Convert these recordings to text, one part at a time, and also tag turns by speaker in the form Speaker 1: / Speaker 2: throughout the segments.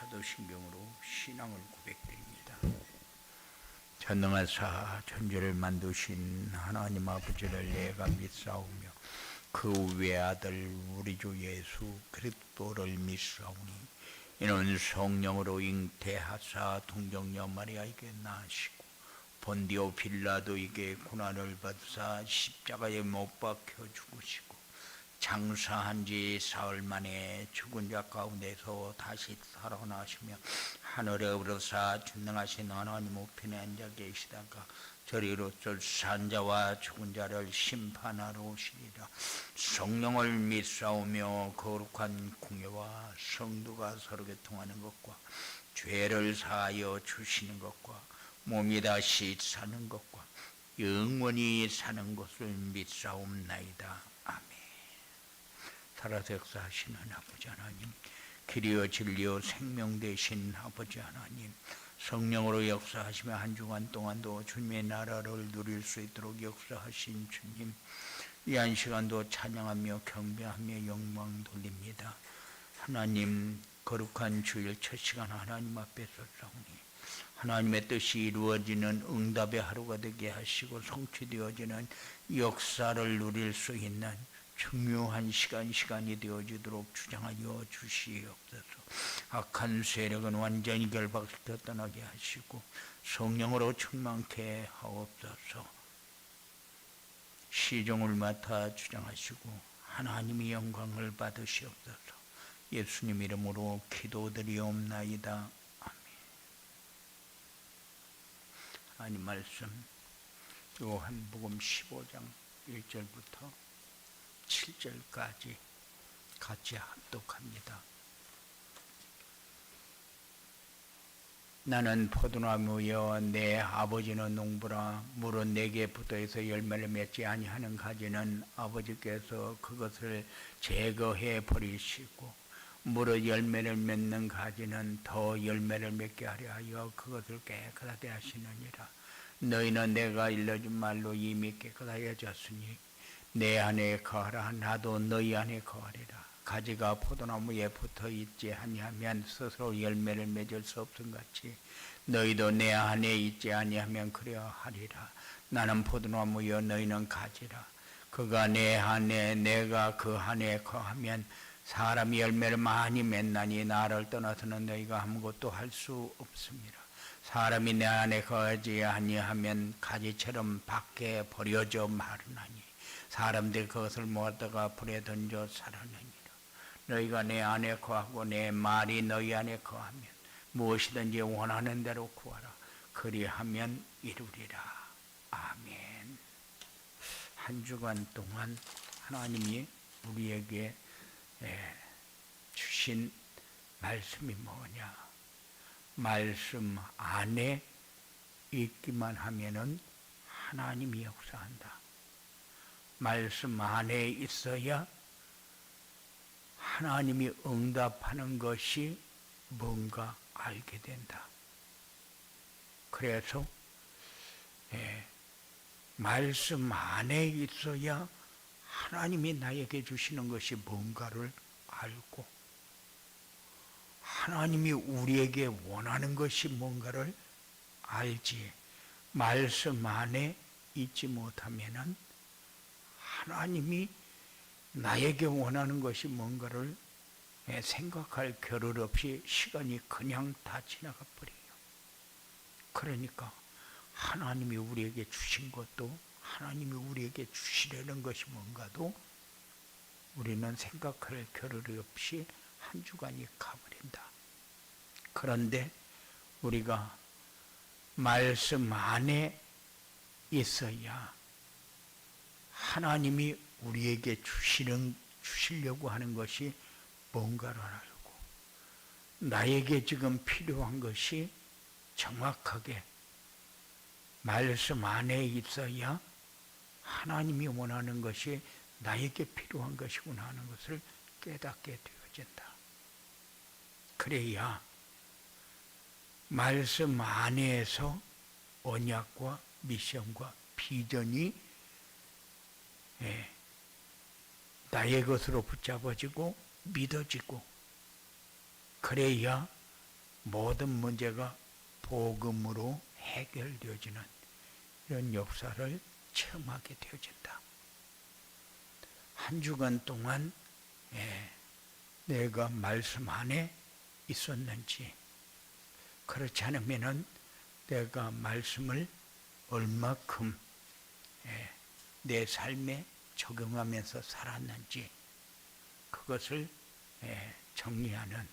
Speaker 1: 사도신경으로 신앙을 고백드립니다. 전능하사 천지를 만드신 하나님 아버지를 내가 믿사오며 그 외아들 우리 주 예수 그리스도를 믿사오니 이는 성령으로 잉태하사 동정녀 마리아에게 낳으시고 본디오 빌라도에게 고난을 받으사 십자가에 못 박혀 죽으시고 장사한 지 사흘 만에 죽은 자 가운데서 다시 살아나시며 하늘에 오르사 전능하신 하나님 우편에 앉아 계시다가 저리로서 산자와 죽은 자를 심판하러 오시리라. 성령을 믿사오며 거룩한 공예와 성도가 서로 교통하는 것과 죄를 사하여 주시는 것과 몸이 다시 사는 것과 영원히 사는 것을 믿사옵나이다. 아멘. 살아서 역사하시는 아버지 하나님, 길이요 진리요 생명 되신 아버지 하나님, 성령으로 역사하시며 한 주간 동안도 주님의 나라를 누릴 수 있도록 역사하신 주님, 이 한 시간도 찬양하며 경배하며 영광 돌립니다. 하나님, 거룩한 주일 첫 시간 하나님 앞에 섰사오니 하나님의 뜻이 이루어지는 응답의 하루가 되게 하시고 성취되어지는 역사를 누릴 수 있는 중요한 시간이 되어지도록 주장하여 주시옵소서. 악한 세력은 완전히 결박시켜 떠나게 하시고 성령으로 충만케 하옵소서. 시종을 맡아 주장하시고 하나님의 영광을 받으시옵소서. 예수님 이름으로 기도드리옵나이다. 아멘. 하나님 말씀 요한복음 15장 1절부터 7절까지 같이 합독합니다. 나는 포도나무여 내 아버지는 농부라. 물은 내게 붙어있어 열매를 맺지 아니하는 가지는 아버지께서 그것을 제거해 버리시고 물은 열매를 맺는 가지는 더 열매를 맺게 하려 하여 그것을 깨끗하게 하시느니라. 너희는 내가 일러준 말로 이미 깨끗하여졌으니 내 안에 거하라. 나도 너희 안에 거하리라. 가지가 포도나무에 붙어있지 아니하면 스스로 열매를 맺을 수 없음같이 너희도 내 안에 있지 아니하면 그리하리라. 나는 포도나무여 너희는 가지라. 그가 내 안에 내가 그 안에 거하면 사람이 열매를 많이 맺나니 나를 떠나서는 너희가 아무것도 할 수 없습니다. 사람이 내 안에 거하지 아니하면 가지처럼 밖에 버려져 마르나니 사람들이 그것을 모았다가 불에 던져 살아내니라. 너희가 내 안에 거하고 내 말이 너희 안에 거하면 무엇이든지 원하는 대로 구하라. 그리하면 이루리라. 아멘. 한 주간 동안 하나님이 우리에게 주신 말씀이 뭐냐? 말씀 안에 있기만 하면은 하나님이 역사한다. 말씀 안에 있어야 하나님이 응답하는 것이 뭔가 알게 된다. 그래서 말씀 안에 있어야 하나님이 나에게 주시는 것이 뭔가를 알고 하나님이 우리에게 원하는 것이 뭔가를 알지. 말씀 안에 있지 못하면은 하나님이 나에게 원하는 것이 뭔가를 생각할 겨를 없이 시간이 그냥 다 지나가 버려요. 그러니까 하나님이 우리에게 주신 것도 하나님이 우리에게 주시려는 것이 뭔가도 우리는 생각할 겨를이 없이 한 주간이 가버린다. 그런데 우리가 말씀 안에 있어야 하나님이 우리에게 주시려고 하는 것이 뭔가를 알고 나에게 지금 필요한 것이 정확하게 말씀 안에 있어야 하나님이 원하는 것이 나에게 필요한 것이구나 하는 것을 깨닫게 되어진다. 그래야 말씀 안에서 언약과 미션과 비전이 나의 것으로 붙잡아지고 믿어지고 그래야 모든 문제가 복음으로 해결되어지는 이런 역사를 체험하게 되어진다. 한 주간 동안 내가 말씀 안에 있었는지, 그렇지 않으면은 내가 말씀을 얼마큼 내 삶에 적용하면서 살았는지, 그것을 정리하는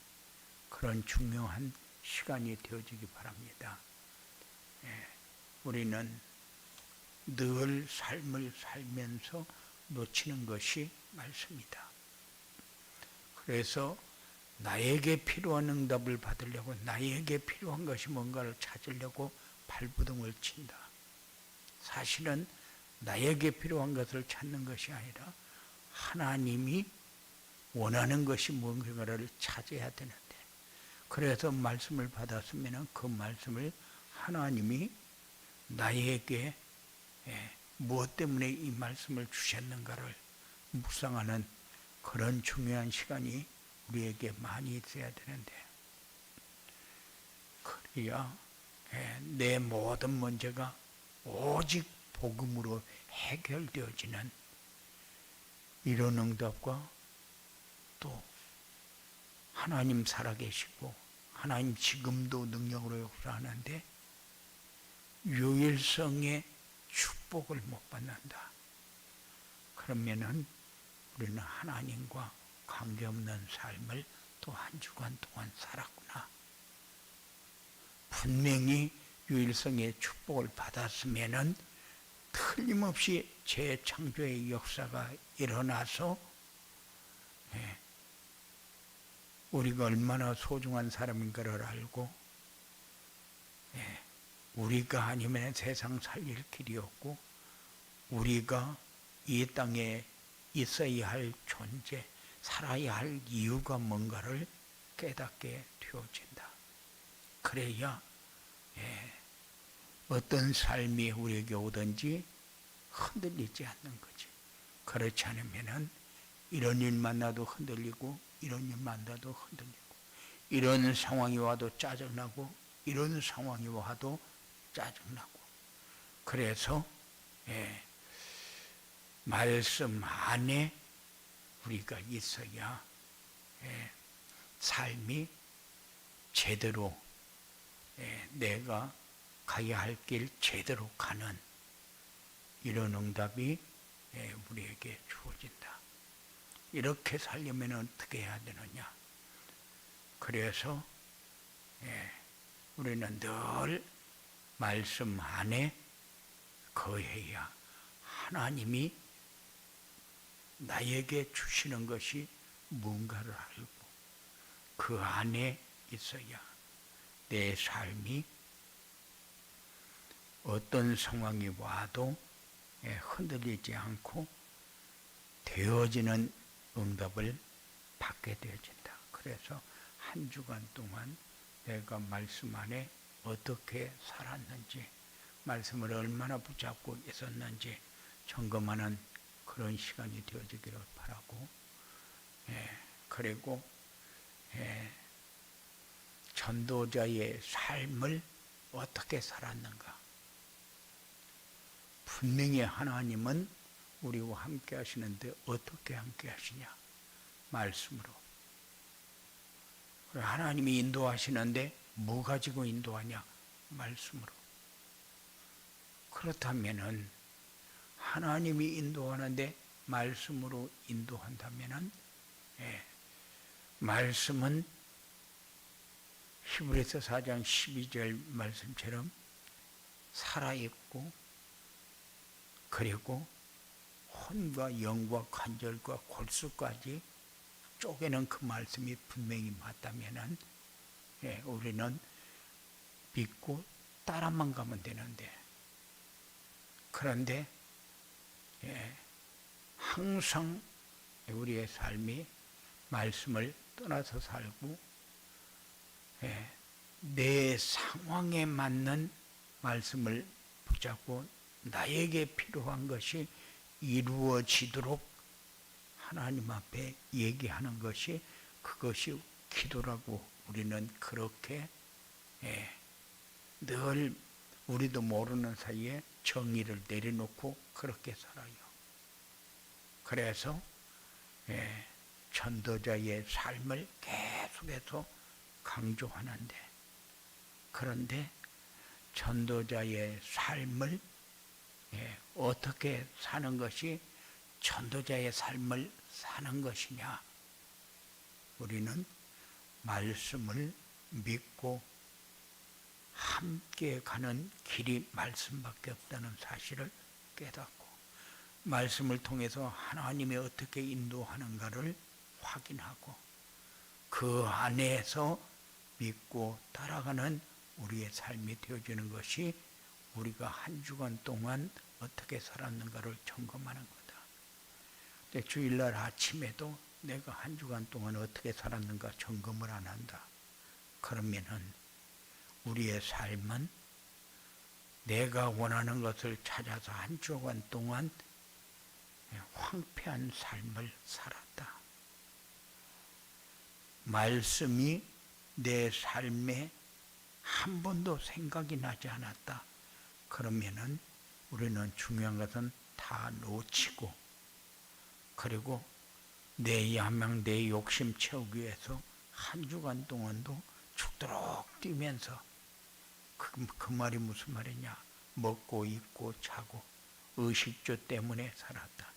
Speaker 1: 그런 중요한 시간이 되어지기 바랍니다. 우리는 늘 삶을 살면서 놓치는 것이 말씀이다. 그래서 나에게 필요한 응답을 받으려고, 나에게 필요한 것이 뭔가를 찾으려고 발부둥을 친다. 사실은 나에게 필요한 것을 찾는 것이 아니라 하나님이 원하는 것이 뭔가를 찾아야 되는데, 그래서 말씀을 받았으면 그 말씀을 하나님이 나에게 무엇 때문에 이 말씀을 주셨는가를 묵상하는 그런 중요한 시간이 우리에게 많이 있어야 되는데, 그래야 내 모든 문제가 오직 복음으로 해결되어지는 이런 응답과, 또 하나님 살아계시고 하나님 지금도 능력으로 역사하는데 유일성의 축복을 못 받는다. 그러면은 우리는 하나님과 관계없는 삶을 또 한 주간 동안 살았구나. 분명히 유일성의 축복을 받았으면은 틀림없이 재창조의 역사가 일어나서 우리가 얼마나 소중한 사람인가를 알고, 우리가 아니면 세상 살릴 길이 없고 우리가 이 땅에 있어야 할 존재, 살아야 할 이유가 뭔가를 깨닫게 되어진다. 그래야 어떤 삶이 우리에게 오든지 흔들리지 않는 거지. 그렇지 않으면은 이런 일 만나도 흔들리고, 이런 일 만나도 흔들리고, 이런 상황이 와도 짜증나고, 이런 상황이 와도 짜증나고. 그래서 말씀 안에 우리가 있어야 삶이 제대로, 내가 가야 할 길 제대로 가는 이런 응답이 우리에게 주어진다. 이렇게 살려면 어떻게 해야 되느냐? 그래서 우리는 늘 말씀 안에 거해야 하나님이 나에게 주시는 것이 뭔가를 알고 그 안에 있어야 내 삶이 어떤 상황이 와도 흔들리지 않고 되어지는 응답을 받게 되어진다. 그래서 한 주간 동안 내가 말씀 안에 어떻게 살았는지, 말씀을 얼마나 붙잡고 있었는지 점검하는 그런 시간이 되어지기를 바라고, 그리고 전도자의 삶을 어떻게 살았는가. 분명히 하나님은 우리와 함께 하시는데 어떻게 함께 하시냐? 말씀으로. 하나님이 인도하시는데 뭐 가지고 인도하냐? 말씀으로. 그렇다면은 하나님이 인도하는데 말씀으로 인도한다면은 말씀은 히브리서 4장 12절 말씀처럼 살아있고, 그리고 혼과 영과 관절과 골수까지 쪼개는 그 말씀이 분명히 맞다면은 우리는 믿고 따라만 가면 되는데, 그런데 항상 우리의 삶이 말씀을 떠나서 살고 내 상황에 맞는 말씀을 붙잡고 나에게 필요한 것이 이루어지도록 하나님 앞에 얘기하는 것이, 그것이 기도라고 우리는 그렇게 예, 늘 우리도 모르는 사이에 정의를 내려놓고 그렇게 살아요. 그래서 예, 전도자의 삶을 계속해서 강조하는데, 그런데 전도자의 삶을 어떻게 사는 것이 전도자의 삶을 사는 것이냐? 우리는 말씀을 믿고 함께 가는 길이 말씀밖에 없다는 사실을 깨닫고, 말씀을 통해서 하나님이 어떻게 인도하는가를 확인하고, 그 안에서 믿고 따라가는 우리의 삶이 되어지는 것이 우리가 한 주간 동안 어떻게 살았는가를 점검하는 거다. 주일날 아침에도 내가 한 주간 동안 어떻게 살았는가 점검을 안 한다. 그러면은 우리의 삶은 내가 원하는 것을 찾아서 한 주간 동안 황폐한 삶을 살았다. 말씀이 내 삶에 한 번도 생각이 나지 않았다. 그러면은 우리는 중요한 것은 다 놓치고, 그리고 내 야망, 내 욕심 채우기 위해서 한 주간 동안도 죽도록 뛰면서, 그 말이 무슨 말이냐? 먹고 입고 자고 의식주 때문에 살았다.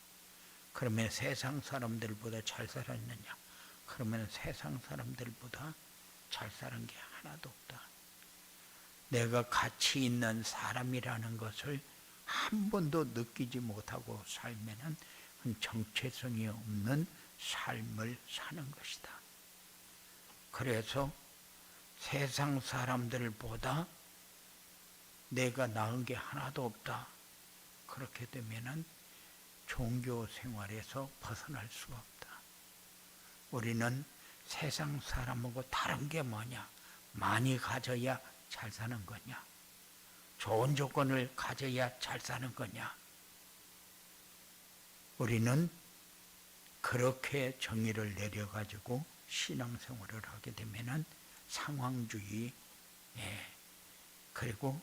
Speaker 1: 그러면 세상 사람들보다 잘 살았느냐? 그러면 세상 사람들보다 잘 사는 게 하나도 없다. 내가 가치 있는 사람이라는 것을 한 번도 느끼지 못하고 살면은 정체성이 없는 삶을 사는 것이다. 그래서 세상 사람들보다 내가 나은 게 하나도 없다. 그렇게 되면은 종교 생활에서 벗어날 수가 없다. 우리는 세상 사람하고 다른 게 뭐냐? 많이 가져야 잘 사는 거냐? 좋은 조건을 가져야 잘 사는 거냐? 우리는 그렇게 정의를 내려가지고 신앙생활을 하게 되면은 상황주의, 그리고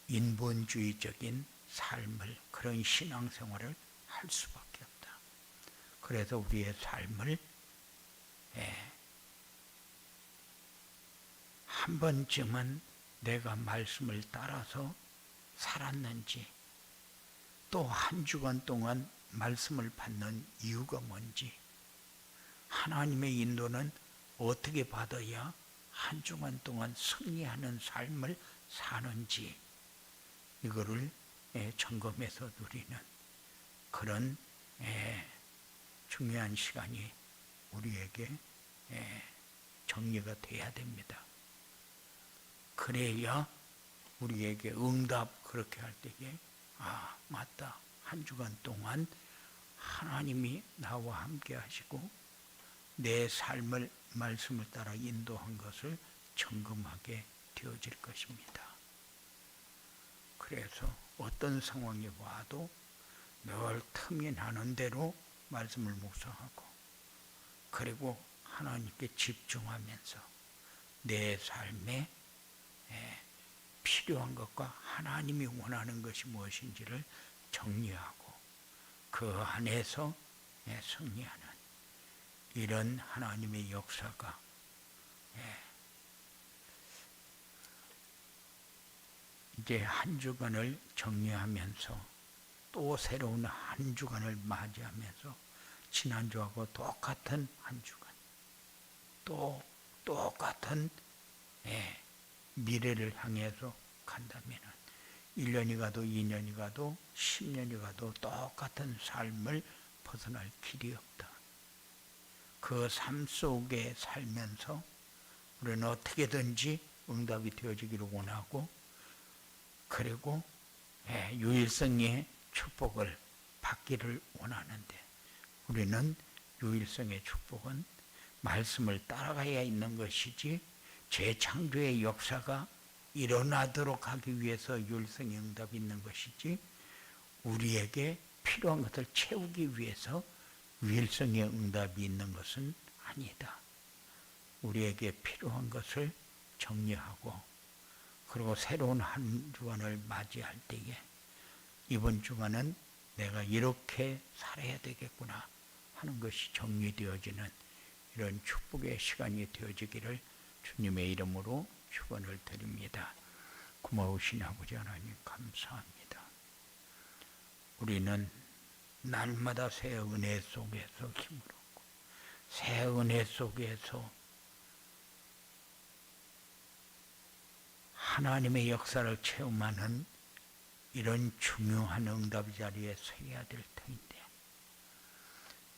Speaker 1: 인본주의적인 삶을, 그런 신앙생활을 할 수밖에 없다. 그래서 우리의 삶을 한 번쯤은 내가 말씀을 따라서 살았는지, 또 한 주간 동안 말씀을 받는 이유가 뭔지, 하나님의 인도는 어떻게 받아야 한 주간 동안 승리하는 삶을 사는지, 이거를 점검해서 누리는 그런 중요한 시간이 우리에게 정리가 돼야 됩니다. 그래야 우리에게 응답 그렇게 할 때에 아, 맞다. 한 주간 동안 하나님이 나와 함께 하시고 내 삶을 말씀을 따라 인도한 것을 점검하게 되어질 것입니다. 그래서 어떤 상황이 와도 늘 틈이 나는 대로 말씀을 묵상하고, 그리고 하나님께 집중하면서 내 삶에 필요한 것과 하나님이 원하는 것이 무엇인지를 정리하고 그 안에서 승리하는 이런 하나님의 역사가 이제 한 주간을 정리하면서 또 새로운 한 주간을 맞이하면서 지난주하고 똑같은 한 주간, 또 똑같은 미래를 향해서 간다면 1년이 가도 2년이 가도 10년이 가도 똑같은 삶을 벗어날 길이 없다. 그 삶 속에 살면서 우리는 어떻게든지 응답이 되어지기를 원하고, 그리고 유일성의 축복을 받기를 원하는데, 우리는 유일성의 축복은 말씀을 따라가야 있는 것이지, 재창조의 역사가 일어나도록 하기 위해서 유일성의 응답이 있는 것이지, 우리에게 필요한 것을 채우기 위해서 유일성의 응답이 있는 것은 아니다. 우리에게 필요한 것을 정리하고 그리고 새로운 한 주간을 맞이할 때에 이번 주간은 내가 이렇게 살아야 되겠구나 하는 것이 정리되어지는 이런 축복의 시간이 되어지기를 주님의 이름으로 축원을 드립니다. 고마우신 아버지 하나님 감사합니다. 우리는 날마다 새 은혜 속에서 힘을 얻고 새 은혜 속에서 하나님의 역사를 체험하는 이런 중요한 응답 자리에 서야 될 터인데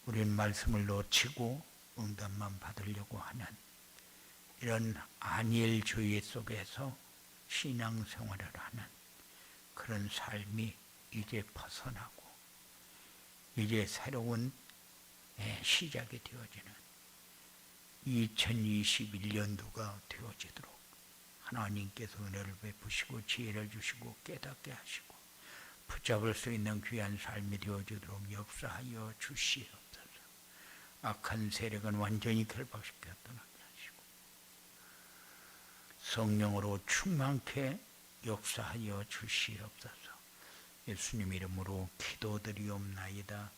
Speaker 1: 우리는 말씀을 놓치고 응답만 받으려고 하는 이런 안일주의 속에서 신앙생활을 하는 그런 삶이 이제 벗어나고 이제 새로운 시작이 되어지는 2021년도가 되어지도록 하나님께서 은혜를 베푸시고 지혜를 주시고 깨닫게 하시고 붙잡을 수 있는 귀한 삶이 되어지도록 역사하여 주시옵소서. 악한 세력은 완전히 결박시켜 떠나게 하시고 성령으로 충만케 역사하여 주시옵소서. 예수님 이름으로 기도드리옵나이다.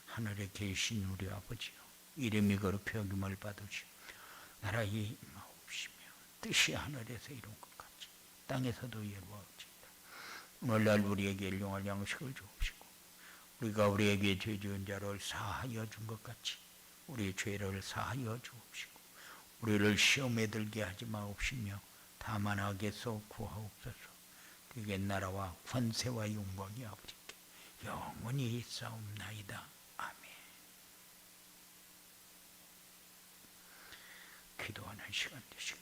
Speaker 1: 하늘에 계신 우리 아버지요, 이름이 거룩히 여김을 받으시오. 나라의 임하옵시며 뜻이 하늘에서 이룬 것 같이 땅에서도 이루어지이다. 오늘날 우리에게 일용할 양식을 주옵시고 우리가 우리에게 죄 지은 자를 사하여 준 것 같이 우리의 죄를 사하여 주옵시고 우리를 시험에 들게 하지 마옵시며 다만 악에서 구하옵소서. 그게 나라와 권세와 영광이 아버지께 영원히 있사옵나이다. 아멘. 기도하는 시간 되시길